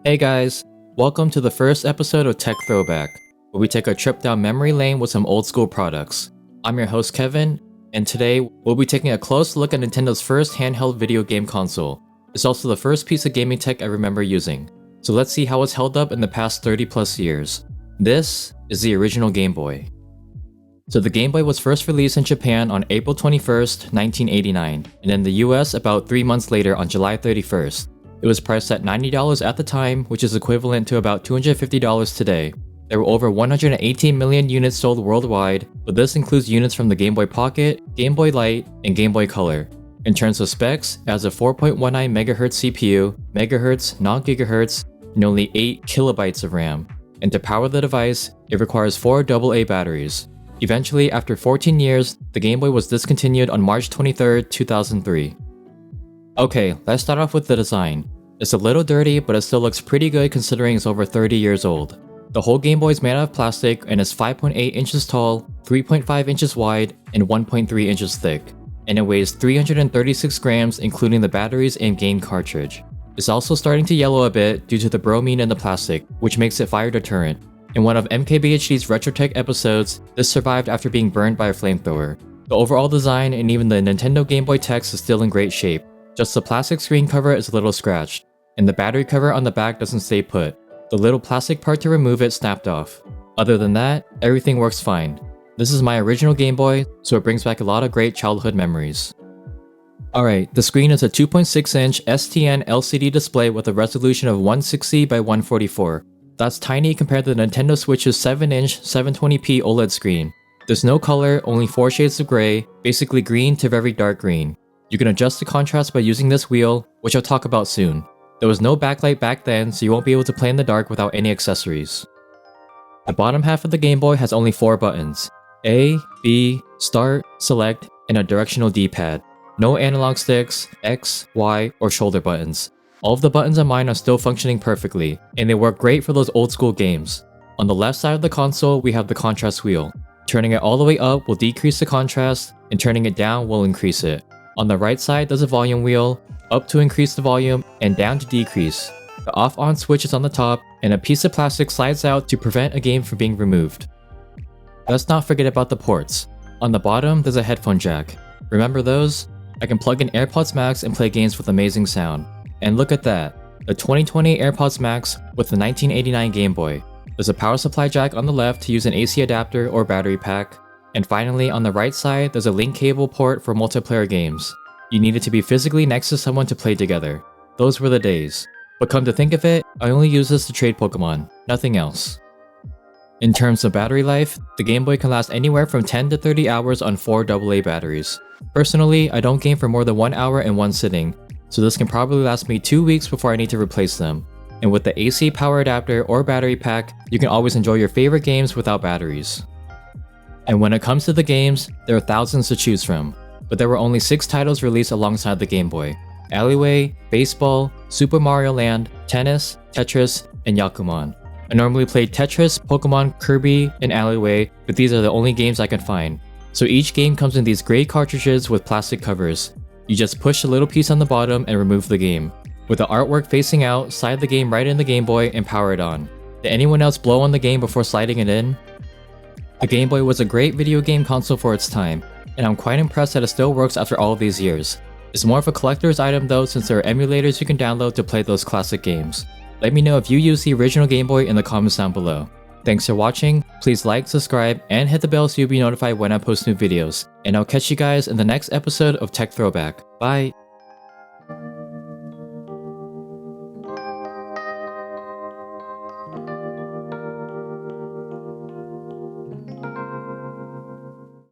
Hey guys, welcome to the first episode of Tech Throwback, where we take a trip down memory lane with some old school products. I'm your host Kevin, and today we'll be taking a close look at Nintendo's first handheld video game console. It's also the first piece of gaming tech I remember using, so let's see how it's held up in the past 30 plus years. This is the original Game Boy. So the Game Boy was first released in Japan on April 21st, 1989, and in the US about 3 months later on July 31st. It was priced at $90 at the time, which is equivalent to about $250 today. There were over 118 million units sold worldwide, but this includes units from the Game Boy Pocket, Game Boy Light, and Game Boy Color. In terms of specs, it has a 4.19 MHz CPU, megahertz, not gigahertz, and only 8 kilobytes of RAM. And to power the device, it requires 4 AA batteries. Eventually, after 14 years, the Game Boy was discontinued on March 23, 2003. Okay, let's start off with the design. It's a little dirty, but it still looks pretty good considering it's over 30 years old. The whole Game Boy is made out of plastic and is 5.8 inches tall, 3.5 inches wide, and 1.3 inches thick. And it weighs 336 grams including the batteries and game cartridge. It's also starting to yellow a bit due to the bromine in the plastic, which makes it fire deterrent. In one of MKBHD's RetroTech episodes, this survived after being burned by a flamethrower. The overall design and even the Nintendo Game Boy text is still in great shape. Just the plastic screen cover is a little scratched, and the battery cover on the back doesn't stay put. The little plastic part to remove it snapped off. Other than that, everything works fine. This is my original Game Boy, so it brings back a lot of great childhood memories. Alright, the screen is a 2.6-inch STN LCD display with a resolution of 160 by 144. That's tiny compared to the Nintendo Switch's 7-inch 720p OLED screen. There's no color, only 4 shades of gray, basically green to very dark green. You can adjust the contrast by using this wheel, which I'll talk about soon. There was no backlight back then, so you won't be able to play in the dark without any accessories. The bottom half of the Game Boy has only 4 buttons: A, B, Start, Select, and a directional D-pad. No analog sticks, X, Y, or shoulder buttons. All of the buttons on mine are still functioning perfectly, and they work great for those old school games. On the left side of the console, we have the contrast wheel. Turning it all the way up will decrease the contrast, and turning it down will increase it. On the right side, there's a volume wheel, up to increase the volume, and down to decrease. The off-on switch is on the top, and a piece of plastic slides out to prevent a game from being removed. Let's not forget about the ports. On the bottom, there's a headphone jack. Remember those? I can plug in AirPods Max and play games with amazing sound. And look at that, the 2020 AirPods Max with the 1989 Game Boy. There's a power supply jack on the left to use an AC adapter or battery pack. And finally, on the right side, there's a link cable port for multiplayer games. You needed to be physically next to someone to play together. Those were the days. But come to think of it, I only use this to trade Pokemon, nothing else. In terms of battery life, the Game Boy can last anywhere from 10 to 30 hours on 4 AA batteries. Personally, I don't game for more than 1 hour in one sitting, so this can probably last me 2 weeks before I need to replace them. And with the AC power adapter or battery pack, you can always enjoy your favorite games without batteries. And when it comes to the games, there are thousands to choose from, but there were only 6 titles released alongside the Game Boy: Alleyway, Baseball, Super Mario Land, Tennis, Tetris, and Yakuman. I normally play Tetris, Pokemon, Kirby, and Alleyway, but these are the only games I can find. So each game comes in these gray cartridges with plastic covers. You just push a little piece on the bottom and remove the game. With the artwork facing out, slide the game right in the Game Boy and power it on. Did anyone else blow on the game before sliding it in? The Game Boy was a great video game console for its time, and I'm quite impressed that it still works after all of these years. It's more of a collector's item though, since there are emulators you can download to play those classic games. Let me know if you use the original Game Boy in the comments down below. Thanks for watching, please like, subscribe, and hit the bell so you'll be notified when I post new videos. And I'll catch you guys in the next episode of Tech Throwback. Bye!